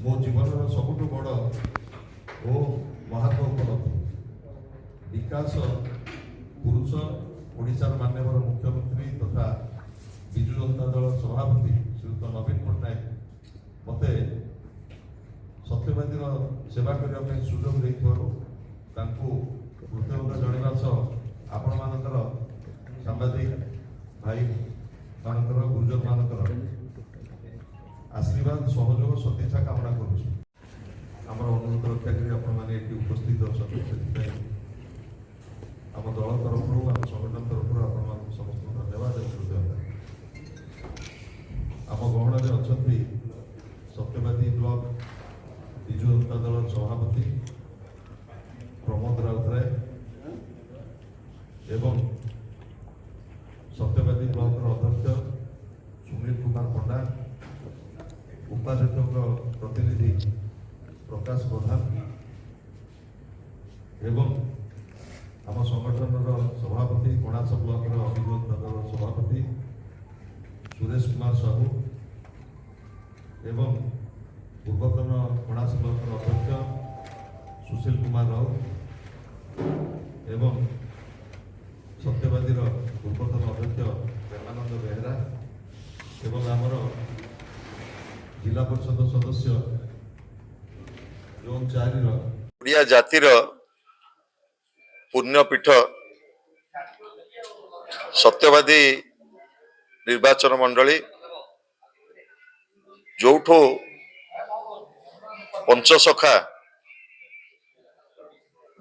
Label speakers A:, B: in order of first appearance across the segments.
A: मो जीवन सबुठ बड़ ओ महत्व उपलब्धि विकास पुरुष ओडिशार माननीय मुख्यमंत्री तथा विजु जनता दल सभापति श्रीयुक्त नवीन पट्टनायक मते सत्यवादी सेवा करने सुजोग कृतज्ञता जनवा सह आपण मानकर सांबादिक भाई मानकर गुरुजन मानकर आशीर्वाद सहयोग सतीक्षा कामना करुँ अनुरोध रक्षा कर उपस्थित अच्छा आम दल तरफ आम संगठन तरफ आप समस्त धन्यवाद आम गहन में अच्छा सत्यवादी ब्लॉक विजु जनता दल सभापति प्रमोद राउतराय एवं सत्यवादी ब्लॉक अध्यक्ष सुनील कुमार पंडा उपाध्यक्ष प्रतिनिधि प्रकाश प्रधान एवं आम संगठन सभापति कणास ब्लॉक अभियोग दल सभापति सुरेश कुमार साहू एवं पूर्वतन कणास ब्लॉक अध्यक्ष सुशील कुमार राउत एवं सत्यवादी पूर्वतन अध्यक्ष प्रेमानंद बेहरा एवं आमर जिला परिषद सदस्य जोन 4
B: ओडिया जातिर पुण्यपीठ सत्यवादी निर्वाचन मंडली जोठो पंचसखा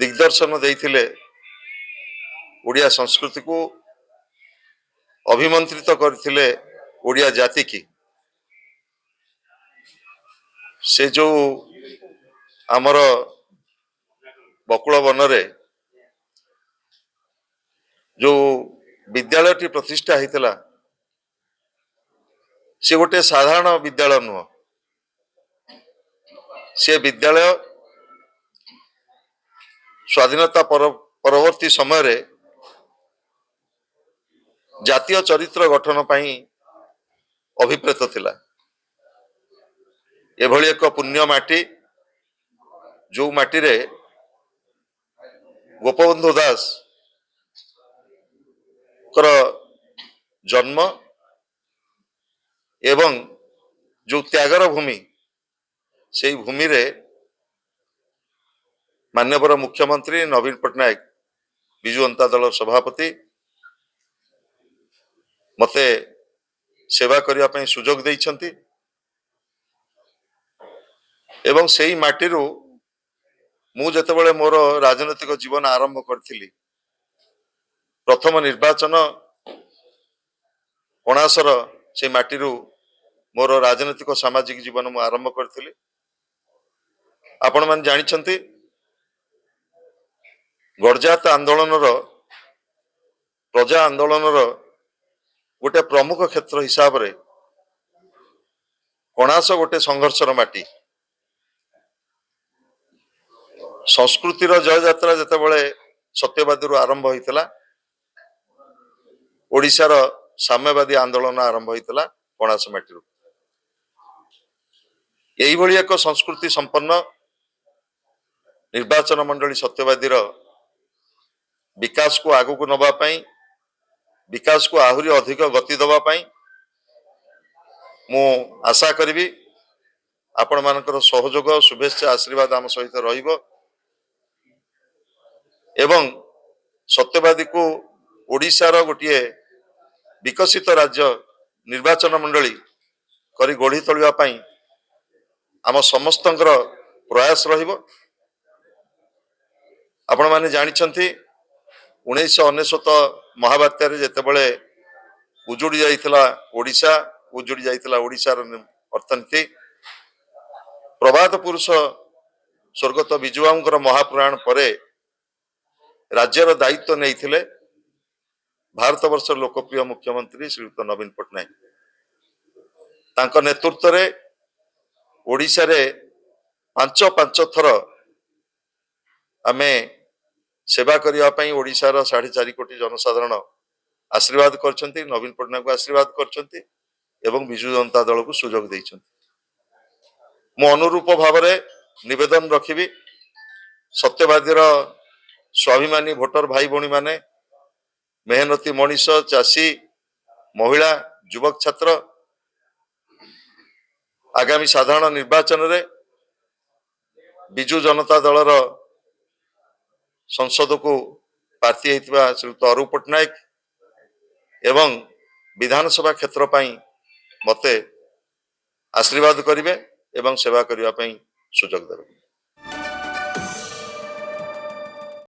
B: दिग्दर्शन देइथिले ओडिया संस्कृति को अभिमंत्रित करथिले ओडिया जाति की से जो आमर बकुल बनरे जो विद्यालय प्रतिष्ठा होता से गोटे साधारण विद्यालय नुह से विद्यालय स्वाधीनता परवर्ती समय जातीय चरित्र गठन पाई अभिप्रेत थिला एभली एक पुण्य माटी जो माटी रे गोपबंधु दास कर जन्म एवं जो त्यागर भूमि से भूमि रे माननीय मुख्यमंत्री नवीन पट्टनायक विजु जनता दल सभापति मते सेवा करिया पई सुजोग दैछंती एवं सेही माटीरू मु जेतेबेले मोर राजनीतिक जीवन आरंभ करथिली प्रथम निर्वाचन कणासर से माटीरू मोर राजनीतिक सामाजिक जीवन मु आरंभ करथिली आपण मान जानिछंती गडजात आंदोलन प्रजा आंदोलन गोटे प्रमुख क्षेत्र हिसाब रे कणास गोटे संघर्षर माटी संस्कृतिर जय यात्रा जेतेबेले सत्यवादी आरंभ होइतला ओडिशार साम्यवादी आंदोलन आरंभ होइतला कणास माटी यही भली एक संस्कृति संपन्न निर्वाचन मंडली सत्यवादी विकास को आगु को नबा पाई विकास को आहुरी अधिक गति दबा पाई मु आशा करी आपण मानकर सहयोग शुभेच्छा आशीर्वाद आम सहित रहिबो एवं सत्यवादी को ओडिशार गोटे विकसित राज्य निर्वाचन मंडली करी गढ़ी तोलिबा पाई आम समस्तंकर प्रयास रहिबो आपण माने जानिछंती 1999 महाबात्या रे जेतेबेले उजुड़ी जाइथिला ओडिशा उजुड़ी जाइथिला ओडिशार अर्थनीति प्रभात पुरुष स्वर्गत विजुआंकर महापुराण परे राज्यर दायित्व नहीं भारत वर्ष लोकप्रिय मुख्यमंत्री श्रीयुक्त नवीन पट्टनायक तांको नेतृत्व रे ओडिशा रे पांच थर आमे सेवा करिया पई ओडिशार 4.5 कोटी जनसाधारण आशीर्वाद करछंती नवीन पट्टनायक को आशीर्वाद करछंती एवं विजु जनता दल को सुजोग दैछंती। ମୁଁ ଅନୁरूप ଭାବରେ निवेदन रखिबी सत्यवादीर स्वाभिमानी भोटर भाई भौणी माने मेहनती मनीष चाषी महिला युवक छात्र आगामी साधारण निर्वाचन रे बिजु जनता दलर संसद को प्रार्थी होइतिबा श्रीयुत अरूप पट्टनायक एवं विधानसभा क्षेत्र पाई मते आशीर्वाद करिवे एवं सेवा करिवा पाई सुजोग देबे।